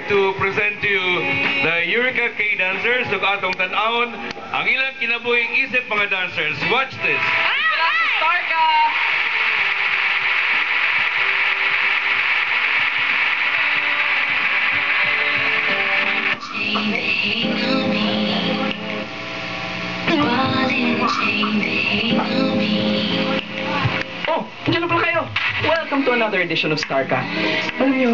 like to present to you the Eureka K dancers ug atong tan-awon ang ilang kinabuhing isip mga dancers. Watch this. Starka! Oh, dyan na pala kayo! Welcome to another edition of Starka. Alam nyo,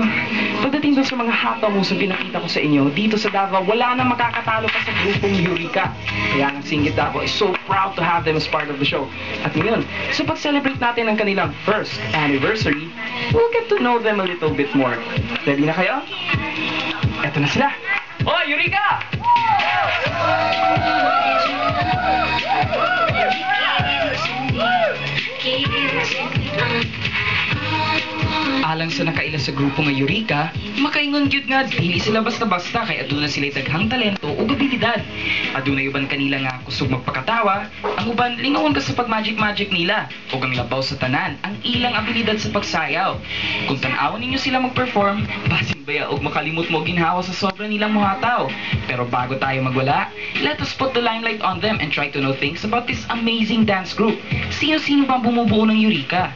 pagdating doon sa mga hatamusong pinakita ko sa inyo, dito sa Davao, wala nang makakatalo pa sa grupong Eureka. Kaya ang Singgit Davao is so proud to have them as part of the show. At ngayon, sa pag-celebrate natin ang kanilang first anniversary, we'll get to know them a little bit more. Ready na kayo? Eto na sila! Oh, Eureka! Alang sa nakaila sa grupo nga Eureka, makaingon gyud nga dili sila basta-basta kay aduna sila daghang talento o abilidad. Adunay uban kanila nga kusog magpakatawa, ang uban lingawon ka sa pag-magic nila ug ang labaw sa tanan ang ilang abilidad sa pagsayaw. Kung tan-awon ninyo sila mag-perform, basin baya og makalimot mo ginhawa sa sobra nilang muhataw. Pero bago tayo magwala, let us put the limelight on them and try to know things about this amazing dance group. Sino-sino ba ang bumubuo ng Eureka?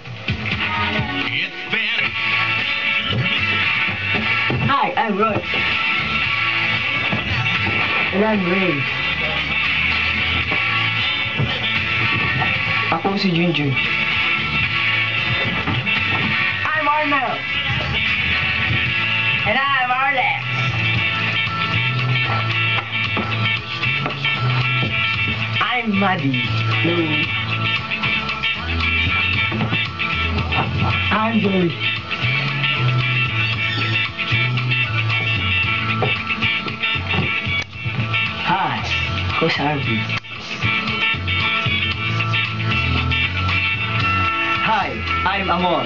Hi, I'm Roy. And I'm Ray. Ako si Junjun. I'm Armel. And I'm Arlex. I'm Maddie. Hello. I'm Joey. Hi, who's Harvey? Hi, I'm Amor.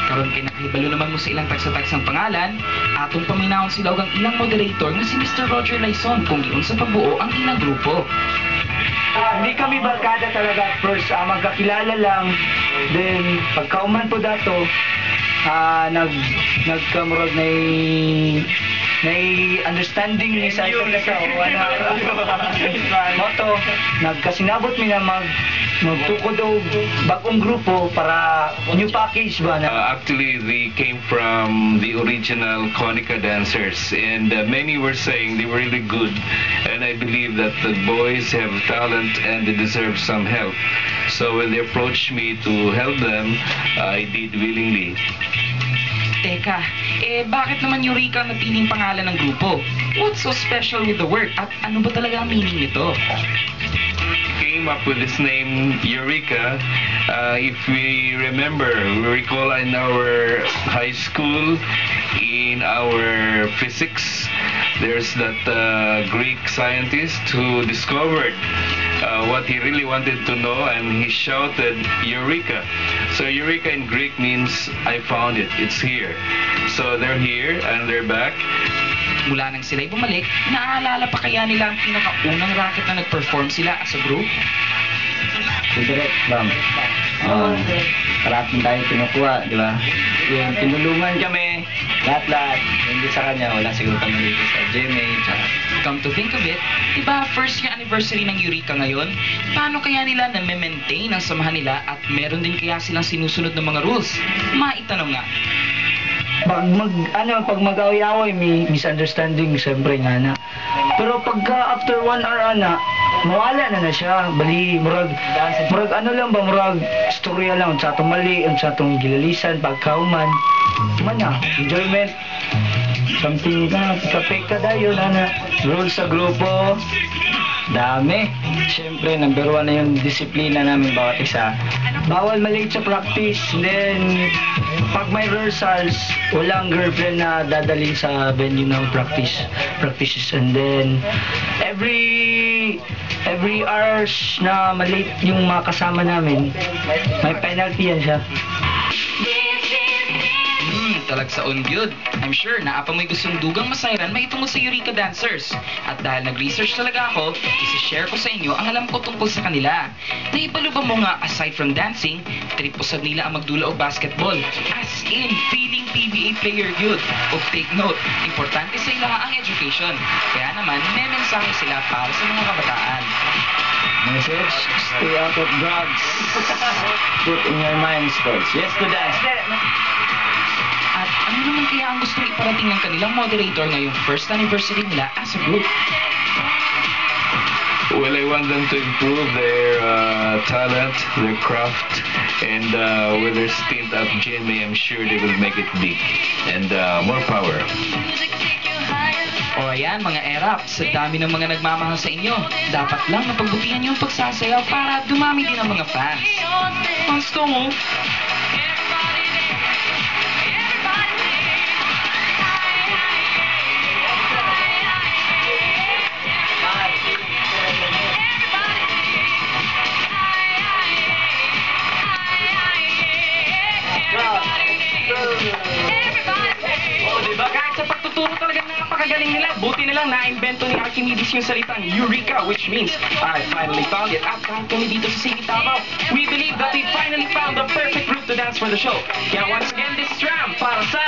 Karon kay nakahibalo naman mo sa ilang tagsa-tagsang pangalan, atong paminawon sila og ang ilang moderator nga si Mr. Roger Laison kung giun sa pagbuo ang ilang grupo. Hindi kami barkada talaga at first, magkakilala lang. Then, pagkauman po dato, nagkamurag na understanding ni sa isa't isa moto nagkasinabot mi na magtukod og bagong grupo para new package ba na Actually, they came from the original Konica dancers, and many were saying they were really good, and I believe that the boys have talent and they deserve some help. So when they approached me to help them, I did willingly. Teka, bakit naman Eureka ang napiling pangalan ng grupo? What's so special with the word? At ano ba talaga ang meaning nito? Came up with this name Eureka. If we remember, we recall in our high school, in our physics, there's that Greek scientist who discovered what he really wanted to know, and he shouted Eureka. So Eureka in Greek means I found it, it's here. So they're here and they're back. Mula nang sila'y bumalik, naaalala pa kaya nila ang pinakaunang racket na nag-perform sila as a group? direct bam. Parating tayo kinukuha, di ba? Yung tinulungan kami, lahat-lahat. Hindi sa kanya, wala siguro kami dito sa GMA. Come to think of it, diba first year anniversary ng Eureka ngayon? Paano kaya nila na-maintain ang samahan nila at meron din kaya silang sinusunod ng mga rules? Maitanong nga. Pag mag-away-away, may misunderstanding, siyempre nga na. Pero pagka after 1 hour mawala na siya. Bali, murag ano lang ba, murag istorya lang, sa atong mali, sa atong gilalisan, pagkauman. Mana, enjoyment. Something na, pika-pika dayo na rules sa grupo. Dami. Siyempre, number 1 na yung disiplina namin bawat isa. Bawal malate sa practice. Then, pag may rehearsals, walang girlfriend na dadalhin sa venue ng practices. And then, every hours na malate yung mga kasama namin, may penalty yan siya. Talagsaon gyud. I'm sure naapa mo'y gustong dugang masayran may tungkol sa Eureka dancers. At dahil nag-research talaga ako, isi-share ko sa inyo ang alam ko tungkol sa kanila. Naibalo ba mo nga aside from dancing, trip usab nila ang magdula o basketball. As in, feeling PBA play your good. O take note, importante sa ila ang education. Kaya naman, may mensahe sila para sa mga kabataan. Message, stay out of drugs. Put in your mind sports. Yes to dance. At ano naman kaya ang gustong iparating ng kanilang moderator ngayong first anniversary nila as a group? Well, I want them to improve their talent, their craft, and with their stint at GMA, I'm sure they will make it big and more power. O ayan mga erap, sa dami ng mga nagmamahal sa inyo, dapat lang na pagbutihan yung pagsasayaw para dumami din ang mga fans. Gusto mo? Diba? Kahit sa pagtuturo talagang napakagaling nila. Buti na lang na-invento ni Archimedes yung salitang Eureka, which means I finally found it. At kahit kami dito sa Singit Davao, we believe that we finally found the perfect group to dance for the show. Kaya once again, this is Ram para sa